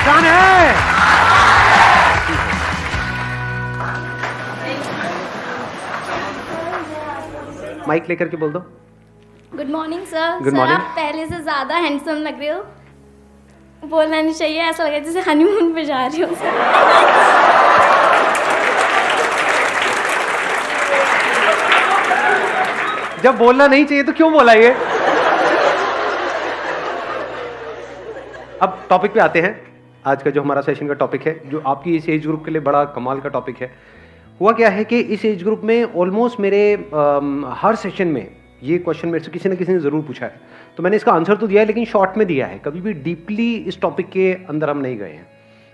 मुस्कान है। माइक लेकर के बोल दो। Good morning sir. Good sir morning. आप पहले से ज़्यादा हैंडसम लग रहे हो। बोलना नहीं चाहिए, ऐसा लग रहा है जैसे हनीमून पे जा रहे हो। जब बोलना नहीं चाहिए तो क्यों बोला ये? अब टॉपिक पे आते हैं। आज का जो हमारा सेशन का टॉपिक है, जो आपकी इस एज ग्रुप के लिए बड़ा कमाल का टॉपिक है। हुआ क्या है कि इस एज ग्रुप में ऑलमोस्ट मेरे हर सेशन में ये क्वेश्चन मेरे से किसी न किसी ने ज़रूर पूछा है, तो मैंने इसका आंसर तो दिया है लेकिन शॉर्ट में दिया है। कभी भी डीपली इस टॉपिक के अंदर हम नहीं गए हैं।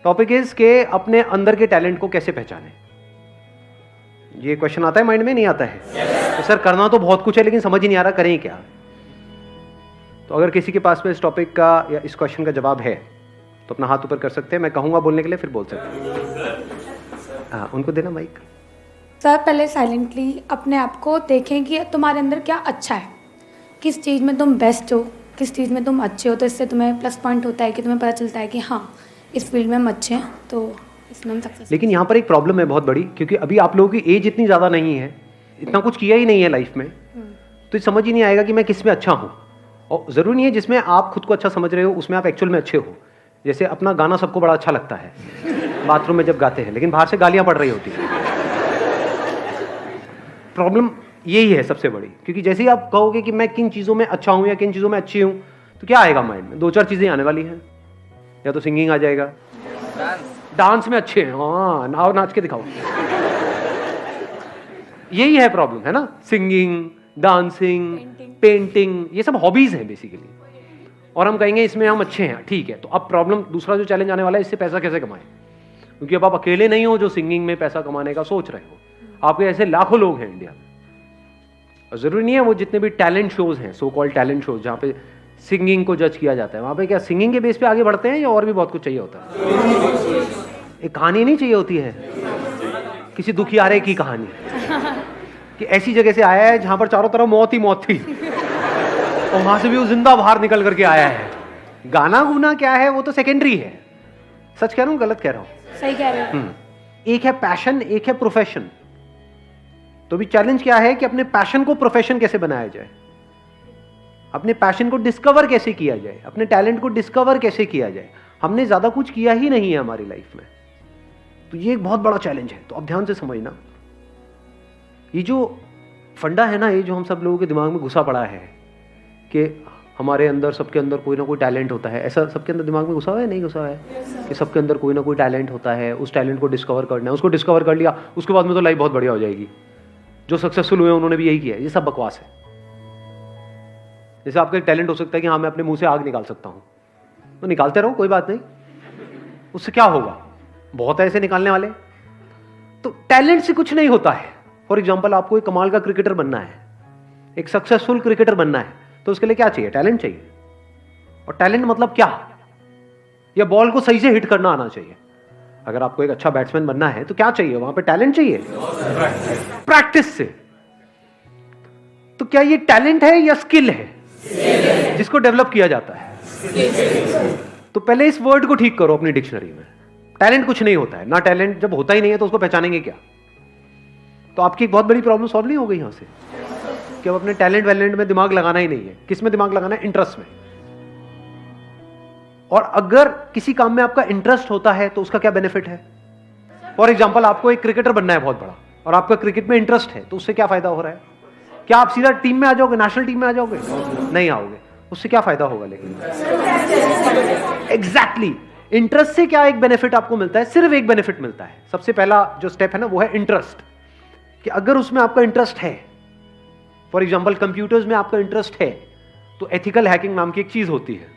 टॉपिक इज़ के अपने अंदर के टैलेंट को कैसे पहचानें। ये क्वेश्चन आता है माइंड में, नहीं आता है? तो सर करना तो बहुत कुछ है लेकिन समझ ही नहीं आ रहा करें क्या। तो अगर किसी के पास में इस टॉपिक का या इस क्वेश्चन का जवाब है तो अपना हाथ ऊपर कर सकते हैं। मैं कहूँगा बोलने के लिए, फिर बोल सकते हैं। हाँ, उनको देना माइक। सर पहले साइलेंटली अपने आप को देखें कि तुम्हारे अंदर क्या अच्छा है, किस चीज़ में तुम बेस्ट हो, किस चीज़ में तुम अच्छे हो। तो इससे तुम्हें प्लस पॉइंट होता है कि तुम्हें पता चलता है कि हाँ इस फील्ड में हम अच्छे हैं, तो इसमें हम सक्सेस। लेकिन यहाँ पर एक प्रॉब्लम है बहुत बड़ी, क्योंकि अभी आप लोगों की एज इतनी ज़्यादा नहीं है, इतना कुछ किया ही नहीं है लाइफ में, तो समझ ही नहीं आएगा कि मैं किस में अच्छा हूँ। और ज़रूरी नहीं है जिसमें आप खुद को अच्छा समझ रहे हो उसमें आप एक्चुअल में अच्छे हो। जैसे अपना गाना सबको बड़ा अच्छा लगता है बाथरूम में जब गाते हैं, लेकिन बाहर से गालियाँ पड़ रही होती हैं। प्रॉब्लम यही है सबसे बड़ी, क्योंकि जैसे ही आप कहोगे कि मैं किन चीज़ों में अच्छा हूँ या किन चीज़ों में अच्छी हूँ, तो क्या आएगा माइंड में? दो चार चीज़ें आने वाली हैं। या तो सिंगिंग आ जाएगा, डांस में अच्छे हैं, हाँ नाव नाच के दिखाओ। यही है प्रॉब्लम, है ना? सिंगिंग, डांसिंग, पेंटिंग, ये सब हॉबीज हैं बेसिकली। और हम कहेंगे इसमें हम अच्छे हैं, ठीक है। तो अब प्रॉब्लम, दूसरा जो चैलेंज आने वाला है, इससे पैसा कैसे कमाएं? क्योंकि अब आप अकेले नहीं हो जो सिंगिंग में पैसा कमाने का सोच रहे हो, आपके ऐसे लाखों लोग हैं इंडिया में। और जरूरी नहीं है वो जितने भी टैलेंट शोज हैं, सो कॉल्ड टैलेंट शोज, जहाँ पे सिंगिंग को जज किया जाता है, वहाँ पे क्या सिंगिंग के बेस पे आगे बढ़ते हैं या और भी बहुत कुछ चाहिए होता है? एक कहानी नहीं चाहिए होती है, किसी दुखियारे की कहानी कि ऐसी जगह से आया है जहां पर चारों तरफ मौत ही मौत थी और वहां से भी वो जिंदा बाहर निकल करके आया है। गाना गुना क्या है वो तो सेकेंडरी है। सच कह रहा हूँ, गलत कह रहा हूँ? सही कह रहे हो। एक है पैशन, एक है प्रोफेशन। तो भी चैलेंज क्या है कि अपने पैशन को प्रोफेशन कैसे बनाया जाए, अपने पैशन को डिस्कवर कैसे किया जाए, अपने टैलेंट को डिस्कवर कैसे किया जाए। हमने ज्यादा कुछ किया ही नहीं है हमारी लाइफ में, तो ये एक बहुत बड़ा चैलेंज है। तो अब ध्यान से समझना, ये जो फंडा है ना, ये जो हम सब लोगों के दिमाग में घुसा पड़ा है कि हमारे अंदर, सबके अंदर कोई ना कोई टैलेंट होता है। ऐसा सबके अंदर दिमाग में घुसा हुआ है, नहीं घुसा हुआ है? कि सबके अंदर कोई ना कोई टैलेंट होता है, उस टैलेंट को डिस्कवर करना है। उसको डिस्कवर कर लिया, उसके बाद में तो लाइफ बहुत बढ़िया हो जाएगी। जो सक्सेसफुल हुए उन्होंने भी यही किया है। ये सब बकवास है। जैसे आपका एक टैलेंट हो सकता है कि हाँ मैं अपने मुंह से आग निकाल सकता हूँ, तो निकालते रहो, कोई बात नहीं। उससे क्या होगा? बहुत ऐसे निकालने वाले। तो टैलेंट से कुछ नहीं होता है। फॉर एग्जाम्पल, आपको एक कमाल का क्रिकेटर बनना है, एक सक्सेसफुल क्रिकेटर बनना है, तो उसके लिए क्या चाहिए? टैलेंट चाहिए। और टैलेंट मतलब क्या? या बॉल को सही से हिट करना आना चाहिए। अगर आपको एक अच्छा बैट्समैन बनना है तो क्या चाहिए? वहां पे टैलेंट चाहिए, प्रैक्टिस से। तो क्या ये टैलेंट है या स्किल है जिसको डेवलप किया जाता है? तो पहले इस वर्ड को ठीक करो अपनी डिक्शनरी में। टैलेंट कुछ नहीं होता है ना। टैलेंट जब होता ही नहीं है तो उसको पहचानेंगे क्या? तो आपकी एक बहुत बड़ी प्रॉब्लम सॉल्व नहीं हो गई यहां से कि अब अपने टैलेंट वैलेंट में दिमाग लगाना ही नहीं है। किस में दिमाग लगाना है? इंटरेस्ट में। और अगर किसी काम में आपका इंटरेस्ट होता है तो उसका क्या बेनिफिट है? फॉर एग्जाम्पल, आपको एक क्रिकेटर बनना है बहुत बड़ा और आपका क्रिकेट में इंटरेस्ट है, तो उससे क्या फायदा हो रहा है? क्या आप सीधा टीम में आ जाओगे, नेशनल टीम में आ जाओगे? नहीं आओगे। उससे क्या फायदा होगा? लेकिन एग्जैक्टली इंटरेस्ट से क्या एक बेनिफिट आपको मिलता है? सिर्फ एक बेनिफिट मिलता है। सबसे पहला जो स्टेप है ना, वो है इंटरेस्ट। कि अगर उसमें आपका इंटरेस्ट है, फॉर एग्जाम्पल कंप्यूटर्स में आपका इंटरेस्ट है, तो एथिकल हैकिंग नाम की एक चीज होती है,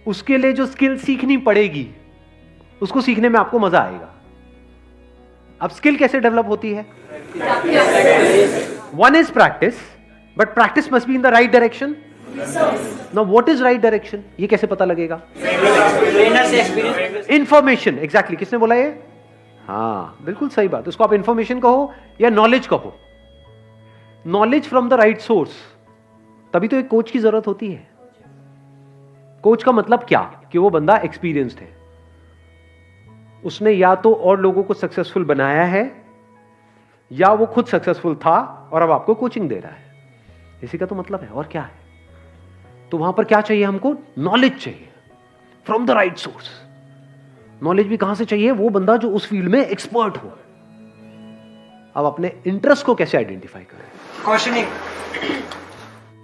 उसके लिए जो स्किल सीखनी पड़ेगी उसको सीखने में आपको मजा आएगा। अब स्किल कैसे डेवलप होती है? One is practice, but practice must be in the right direction. Now what is right direction? ये कैसे पता लगेगा? इंफॉर्मेशन। एग्जैक्टली, किसने बोला ये? हाँ, बिल्कुल सही बात। उसको आप इंफॉर्मेशन कहो या नॉलेज कहो। Knowledge from the right source. तभी तो एक कोच की जरूरत होती है। कोच का मतलब क्या कि वो बंदा एक्सपीरियंस्ड है, उसने या तो और लोगों को सक्सेसफुल बनाया है या वो खुद सक्सेसफुल था और अब आपको कोचिंग दे रहा है, इसी का तो मतलब है। और क्या है? तो वहां पर क्या चाहिए हमको? नॉलेज चाहिए from the right source. Knowledge भी कहां से चाहिए? वो बंदा जो उस फील्ड में एक्सपर्ट हो। अब अपने इंटरेस्ट को कैसे आइडेंटिफाई करें?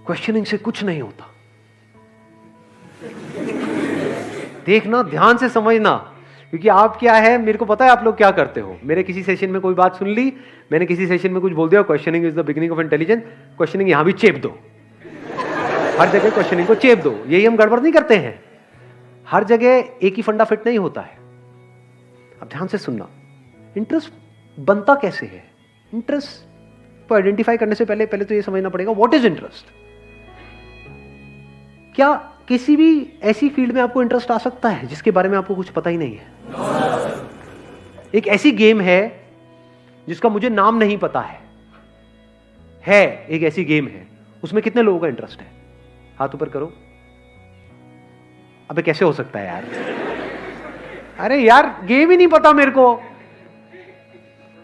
क्वेश्चनिंग से कुछ नहीं होता। देखना, ध्यान से समझना, क्योंकि आप क्या है, मेरे को पता है आप लोग क्या करते हो। मेरे किसी सेशन में कोई बात सुन ली, मैंने किसी सेशन में कुछ बोल दिया, questioning is the beginning of intelligence, questioning यहां भी चेप दो, हर जगह क्वेश्चनिंग को चेप दो। यही हम गड़बड़ नहीं करते हैं। हर जगह एक ही फंडा फिट नहीं होता है। अब ध्यान से सुनना, इंटरेस्ट बनता कैसे है? इंटरेस्ट को आइडेंटिफाई करने से पहले तो ये समझना पड़ेगा व्हाट इज इंटरेस्ट। क्या किसी भी ऐसी फील्ड में आपको इंटरेस्ट आ सकता है जिसके बारे में आपको कुछ पता ही नहीं है? एक ऐसी गेम है जिसका मुझे नाम नहीं पता है एक ऐसी गेम है, उसमें कितने लोगों का इंटरेस्ट है? हाथ ऊपर करो। अबे कैसे हो सकता है यार? अरे यार गेम ही नहीं पता मेरे को।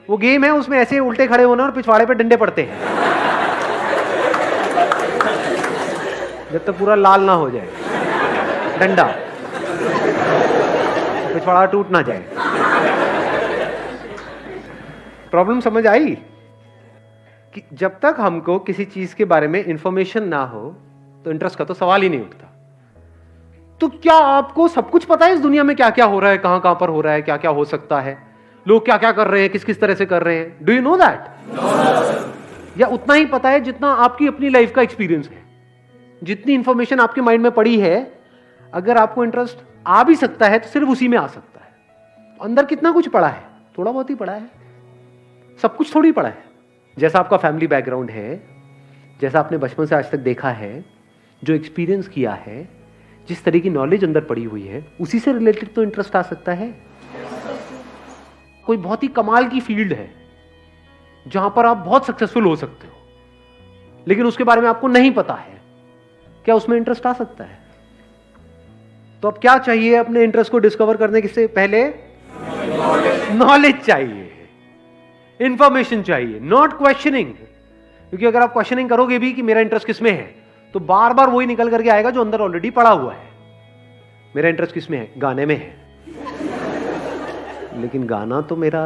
वो गेम है, उसमें ऐसे उल्टे खड़े होना और पिछवाड़े पे डंडे पड़ते हैं जब तक पूरा लाल ना हो जाए डंडा, पिछवाड़ा टूट ना जाए। प्रॉब्लम समझ आई? कि जब तक हमको किसी चीज के बारे में इंफॉर्मेशन ना हो तो इंटरेस्ट का तो सवाल ही नहीं उठता। तो क्या आपको सब कुछ पता है इस दुनिया में क्या क्या हो रहा है, कहां कहां पर हो रहा है, क्या क्या हो सकता है, लोग क्या क्या कर रहे हैं, किस किस तरह से कर रहे हैं? Do you know that? या उतना ही पता है जितना आपकी अपनी लाइफ का एक्सपीरियंस है? जितनी इंफॉर्मेशन आपके माइंड में पड़ी है, अगर आपको इंटरेस्ट आ भी सकता है तो सिर्फ उसी में आ सकता है। अंदर कितना कुछ पड़ा है? थोड़ा बहुत ही पड़ा है, सब कुछ थोड़ी पड़ा है। जैसा आपका फैमिली बैकग्राउंड है, जैसा आपने बचपन से आज तक देखा है, जो एक्सपीरियंस किया है, जिस तरह की नॉलेज अंदर पड़ी हुई है, उसी से रिलेटेड तो इंटरेस्ट आ सकता है। कोई बहुत ही कमाल की फील्ड है जहां पर आप बहुत सक्सेसफुल हो सकते हो, लेकिन उसके बारे में आपको नहीं पता है, क्या उसमें इंटरेस्ट आ सकता है? तो अब क्या चाहिए अपने इंटरेस्ट को डिस्कवर करने से पहले? नॉलेज चाहिए, इंफॉर्मेशन चाहिए, नॉट क्वेश्चनिंग। क्योंकि अगर आप क्वेश्चनिंग करोगे भी कि मेरा इंटरेस्ट किसमें है, तो बार बार वही निकल करके आएगा जो अंदर ऑलरेडी पड़ा हुआ है। मेरा इंटरेस्ट किसमें है? गाने में है, लेकिन गाना तो मेरा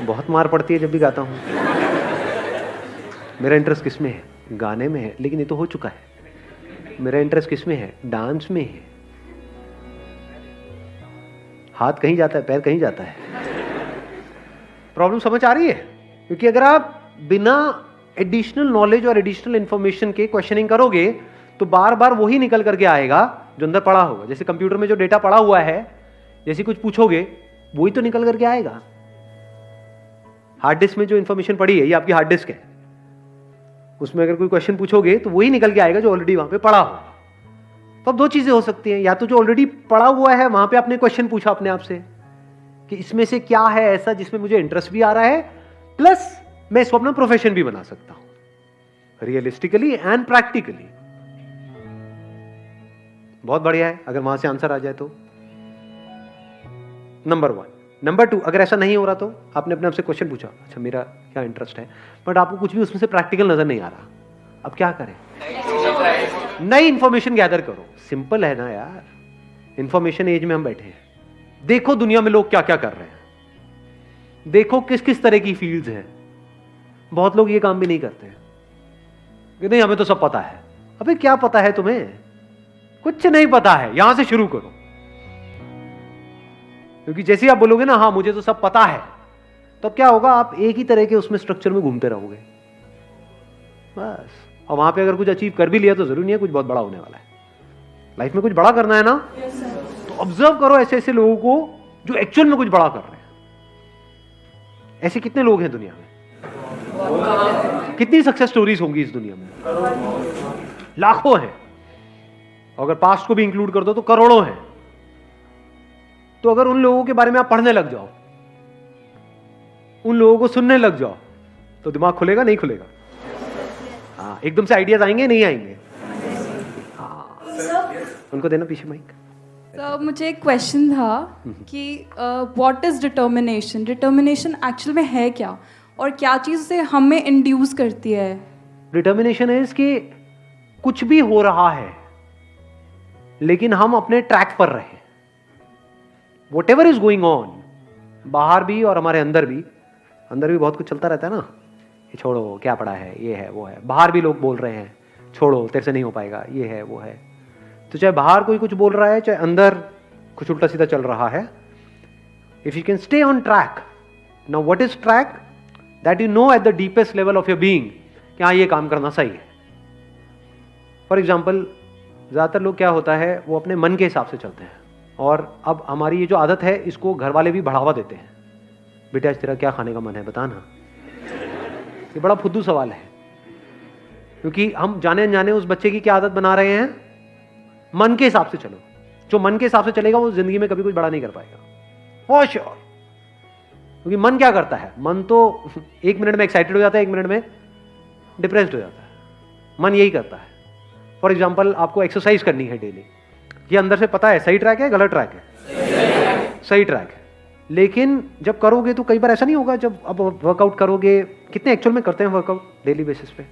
बहुत मार पड़ती है जब भी गाता हूं। मेरा इंटरेस्ट किसमें है? गाने में है, लेकिन ये तो हो चुका है। मेरा इंटरेस्ट किसमें है? डांस में है। हाथ कहीं जाता है, पैर कहीं जाता है। प्रॉब्लम समझ आ रही है? क्योंकि अगर आप बिना एडिशनल नॉलेज और एडिशनल इंफॉर्मेशन के क्वेश्चनिंग करोगे तो बार बार वही निकल करके आएगा जो अंदर पड़ा होगा। जैसे कंप्यूटर में जो डेटा पड़ा हुआ है, जैसे कुछ पूछोगे वही तो निकल करके आएगा। हार्ड डिस्क में जो इंफॉर्मेशन पड़ी है, ये आपकी हार्ड डिस्क है, उसमें अगर कोई क्वेश्चन पूछोगे तो वही निकल के आएगा जो ऑलरेडी वहां पे पड़ा हो। तो अब दो चीजें हो सकती हैं, या तो जो ऑलरेडी पड़ा हुआ है वहां पे आपने क्वेश्चन पूछा अपने आप से कि इसमें से क्या है ऐसा जिसमें मुझे इंटरेस्ट भी आ रहा है, प्लस मैं इसको अपना प्रोफेशन भी बना सकता हूं, रियलिस्टिकली एंड प्रैक्टिकली। बहुत बढ़िया है अगर वहां से आंसर आ जाए तो। नंबर 1। नंबर 2, अगर ऐसा नहीं हो रहा तो आपने अपने आप से क्वेश्चन पूछा, अच्छा मेरा क्या इंटरेस्ट है, बट आपको कुछ भी उसमें से प्रैक्टिकल नजर नहीं आ रहा, अब क्या करें? नई इंफॉर्मेशन गैदर करो। सिंपल है ना यार, इंफॉर्मेशन एज में हम बैठे हैं। देखो दुनिया में लोग क्या क्या कर रहे हैं, देखो किस किस तरह की फील्ड्स हैं। बहुत लोग ये काम भी नहीं करते कि नहीं हमें तो सब पता है। अबे क्या पता है तुम्हें? कुछ नहीं पता है। यहां से शुरू करो, क्योंकि जैसे ही आप बोलोगे ना हाँ मुझे तो सब पता है, तो क्या होगा? आप एक ही तरह के उसमें स्ट्रक्चर में घूमते रहोगे बस। और वहां पे अगर कुछ अचीव कर भी लिया तो जरूरी नहीं है कुछ बहुत बड़ा होने वाला है। लाइफ में कुछ बड़ा करना है ना, तो ऑब्जर्व करो ऐसे ऐसे लोगों को जो एक्चुअल में कुछ बड़ा कर रहे हैं। ऐसे कितने लोग हैं दुनिया में? कितनी सक्सेस स्टोरीज होंगी इस दुनिया में? लाखों हैं। अगर पास्ट को भी इंक्लूड कर दो तो करोड़ों हैं। तो अगर उन लोगों के बारे में आप पढ़ने लग जाओ, उन लोगों को सुनने लग जाओ, तो दिमाग खुलेगा नहीं खुलेगा? हाँ, एकदम से आइडियाज आएंगे नहीं आएंगे? हाँ, उनको देना पीछे माइक। तो मुझे एक क्वेश्चन था कि what is determination? Determination actual में है क्या, और क्या चीज़ उसे हमें इंड्यूस करती है? डिटर्मिनेशन इज कि कुछ भी हो रहा है लेकिन हम अपने ट्रैक पर रहे। What ever is going on, बाहर भी और हमारे अंदर भी बहुत कुछ चलता रहता है ना। ये छोड़ो, क्या पड़ा है, ये है वो है। बाहर भी लोग बोल रहे हैं छोड़ो तेरे से नहीं हो पाएगा, ये है वो है। तो चाहे बाहर कोई कुछ बोल रहा है, चाहे अंदर कुछ उल्टा सीधा चल रहा है, if you can stay on track. Now what is track? That you know at the deepest level of your being कि हाँ ये काम करना सही है। फॉर एग्जाम्पल, ज़्यादातर लोग क्या होता है, वो अपने मन के हिसाब से चलते हैं। और अब हमारी ये जो आदत है इसको घर वाले भी बढ़ावा देते हैं। बेटा आज तेरा क्या खाने का मन है, बता ना। ये बड़ा फुद्दू सवाल है, क्योंकि हम जाने अनजाने उस बच्चे की क्या आदत बना रहे हैं, मन के हिसाब से चलो। जो मन के हिसाब से चलेगा वो जिंदगी में कभी कुछ बड़ा नहीं कर पाएगा, फॉर श्योर। क्योंकि मन क्या करता है, मन तो 1 मिनट में एक्साइटेड हो जाता है, 1 मिनट में डिप्रेस्ड हो जाता है। मन यही करता है। फॉर एग्जाम्पल, आपको एक्सरसाइज करनी है डेली, ये अंदर से पता है सही ट्रैक है गलत ट्रैक है, सही ट्रैक है। लेकिन जब करोगे तो कई बार ऐसा नहीं होगा। जब अब वर्कआउट करोगे, कितने एक्चुअल में करते हैं वर्कआउट डेली बेसिस पे?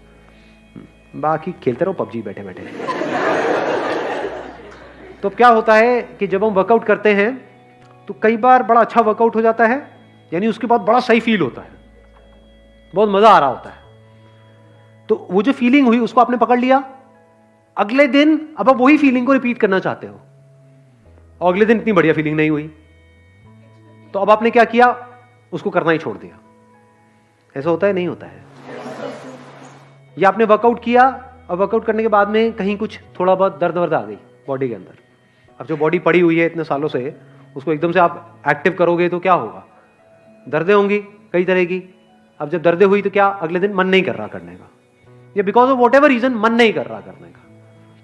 बाकी खेलते रहो पबजी बैठे बैठे। तो क्या होता है कि जब हम वर्कआउट करते हैं तो कई बार बड़ा अच्छा वर्कआउट हो जाता है, यानी उसके बाद बड़ा सही फील होता है, बहुत मजा आ रहा होता है। तो वो जो फीलिंग हुई उसको आपने पकड़ लिया, अगले दिन अब आप वही फीलिंग को रिपीट करना चाहते हो, और अगले दिन इतनी बढ़िया फीलिंग नहीं हुई, तो अब आपने क्या किया, उसको करना ही छोड़ दिया। ऐसा होता है नहीं होता है? या आपने वर्कआउट किया और वर्कआउट करने के बाद में कहीं कुछ थोड़ा बहुत दर्द वर्द आ गई बॉडी के अंदर। अब जो बॉडी पड़ी हुई है इतने सालों से, उसको एकदम से आप एक्टिव करोगे तो क्या होगा, दर्दें होंगी कई तरह की। अब जब दर्दें हुई तो क्या, अगले दिन मन नहीं कर रहा करने का, या because of whatever reason मन नहीं कर रहा करने का।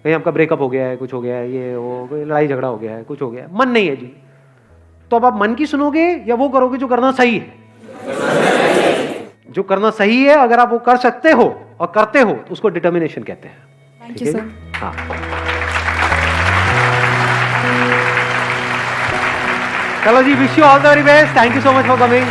कहीं आपका ब्रेकअप हो गया है, कुछ हो गया है, ये वो कोई लड़ाई झगड़ा हो गया है, कुछ हो गया है, मन नहीं है जी। तो अब आप मन की सुनोगे या वो करोगे जो करना सही है? जो करना सही है, अगर आप वो कर सकते हो और करते हो तो उसको डिटर्मिनेशन कहते हैं। Thank you sir. हाँ, चलो जी, wish you all the very best. Thank you so much for coming.